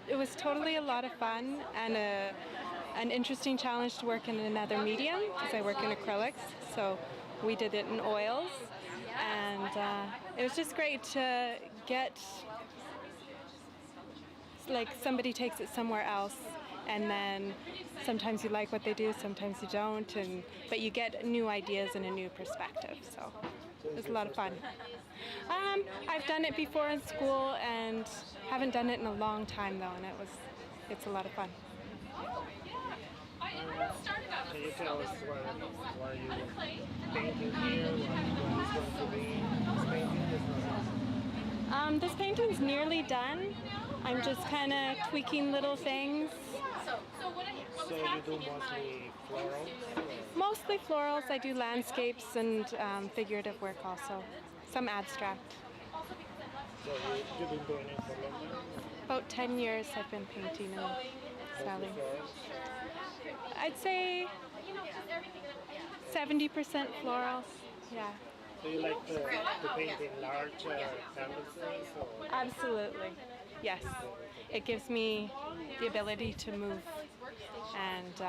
It was totally a lot of fun and an interesting challenge to work in another medium because I work in acrylics. So we did it in oils, and it was just great to get, like, somebody takes it somewhere else, and then sometimes you like what they do, sometimes you don't, but you get new ideas and a new perspective. So it was a lot of fun. I've done it before in school and haven't done it in a long time though, and it's a lot of fun. Can you tell us why you painting here? What is going to be this painting? This painting's nearly done. I'm just kind of tweaking little things. So you do mostly florals? Mostly florals. I do landscapes and figurative work also. Some abstract. So you've been doing it for long time? About 10 years I've been painting and selling. I'd say 70% florals. Yeah. So you like to paint in large canvases? Or? Absolutely. Yes. It gives me the ability to move and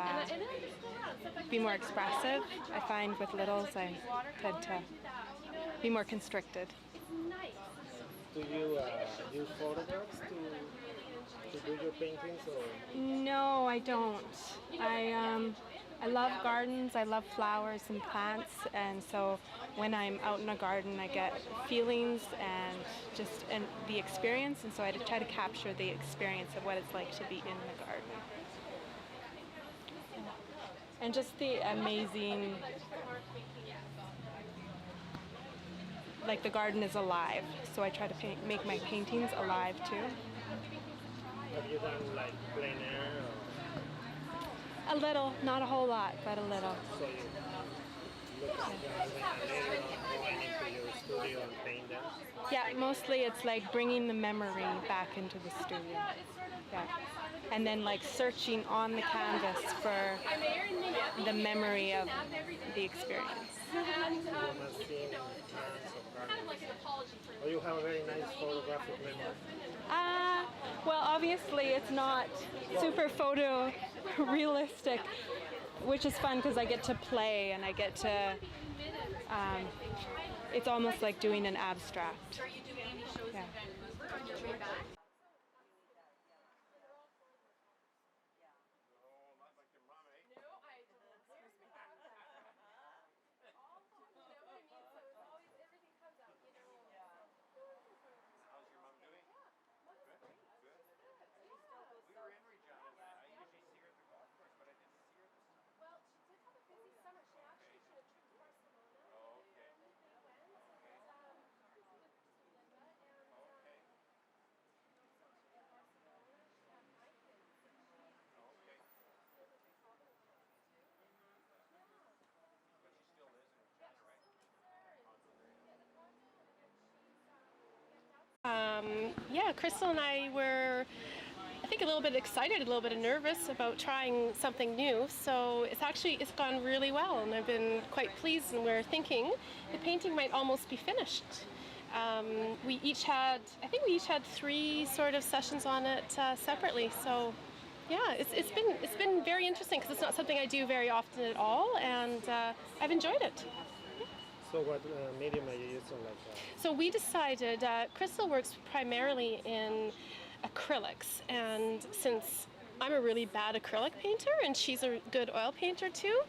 be more expressive. I find with littles I tend to be more constricted. Do you use photographs to do your paintings? Or? No, I don't. I love gardens, I love flowers and plants, and so when I'm out in a garden I get feelings and the experience, and so I try to capture the experience of what it's like to be in the garden. And just the amazing, like the garden is alive, so I try to make my paintings alive too. Have you done like plein air? A little, not a whole lot, but a little. So you look at them and later on going into your studio and paint them? Yeah, mostly it's like bringing the memory back into the studio. Yeah. And then like searching on the canvas for the memory of the experience. You must see tons of gardens. Well, you have a very nice photographic memory. Well, obviously it's not super photo realistic, which is fun because I get to play and I get to, it's almost like doing an abstract. Yeah. Yeah, Crystal and I were, I think, a little bit excited, a little bit nervous about trying something new. So it's gone really well, and I've been quite pleased. And we're thinking the painting might almost be finished. We each had 3 sort of sessions on it separately. So yeah, it's been very interesting because it's not something I do very often at all, and I've enjoyed it. So what medium are you using like that? So we decided, Crystal works primarily in acrylics, and since I'm a really bad acrylic painter and she's a good oil painter too,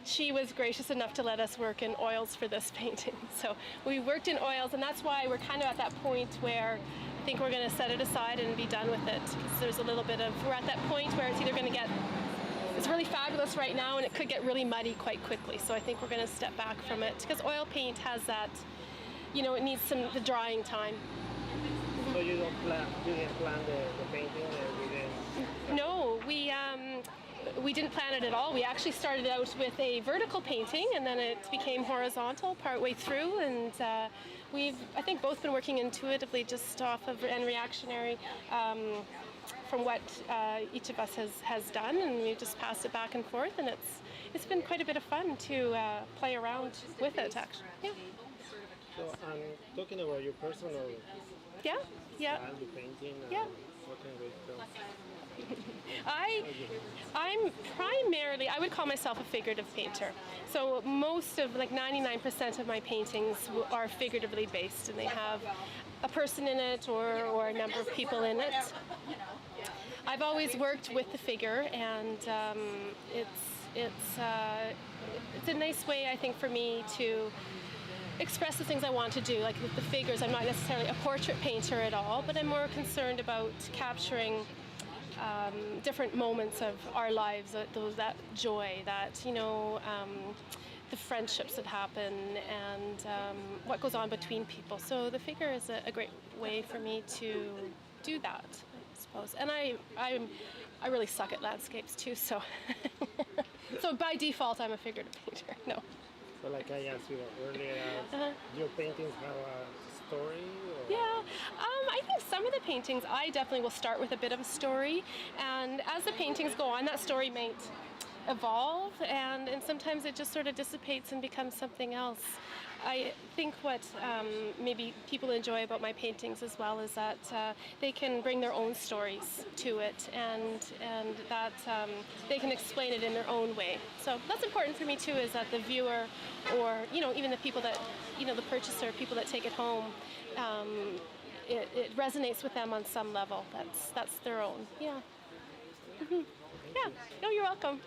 she was gracious enough to let us work in oils for this painting. So we worked in oils, and that's why we're kind of at that point where I think we're going to set it aside and be done with it, because there's a little bit of, we're at that point where it's either going to get, it's really fabulous right now and it could get really muddy quite quickly. So I think we're going to step back from it because oil paint has that, you know, it needs the drying time. So you didn't plan the painting within? No, we didn't plan it at all. We actually started out with a vertical painting, and then it became horizontal partway through, and we've, I think, both been working intuitively just off of and reactionary from what each of us has done, and we've just passed it back and forth, and it's been quite a bit of fun to play around with it, actually. Yeah. So I'm talking about your personal Yeah, yeah. style you painting? Yeah. Working with I'm primarily, I would call myself a figurative painter. So most of, like 99% of my paintings are figuratively based, and they have a person in it or a number of people in it. I've always worked with the figure, and it's a nice way, I think, for me to express the things I want to do. Like with the figures, I'm not necessarily a portrait painter at all, but I'm more concerned about capturing different moments of our lives, that joy, that, the friendships that happen, and what goes on between people. So the figure is a great way for me to do that, I suppose. And I really suck at landscapes too, so so by default I'm a figurative painter. No. So like I asked you earlier, your paintings have a story? Or? Yeah, I think some of the paintings I definitely will start with a bit of a story, and as the paintings go on, that story might evolve, and sometimes it just sort of dissipates and becomes something else. I think what maybe people enjoy about my paintings as well is that they can bring their own stories to it, and that they can explain it in their own way. So that's important for me too, is that the viewer, or even the people that, the purchaser, people that take it home, it resonates with them on some level. That's their own. Yeah. Mm-hmm. Yeah. No, you're welcome.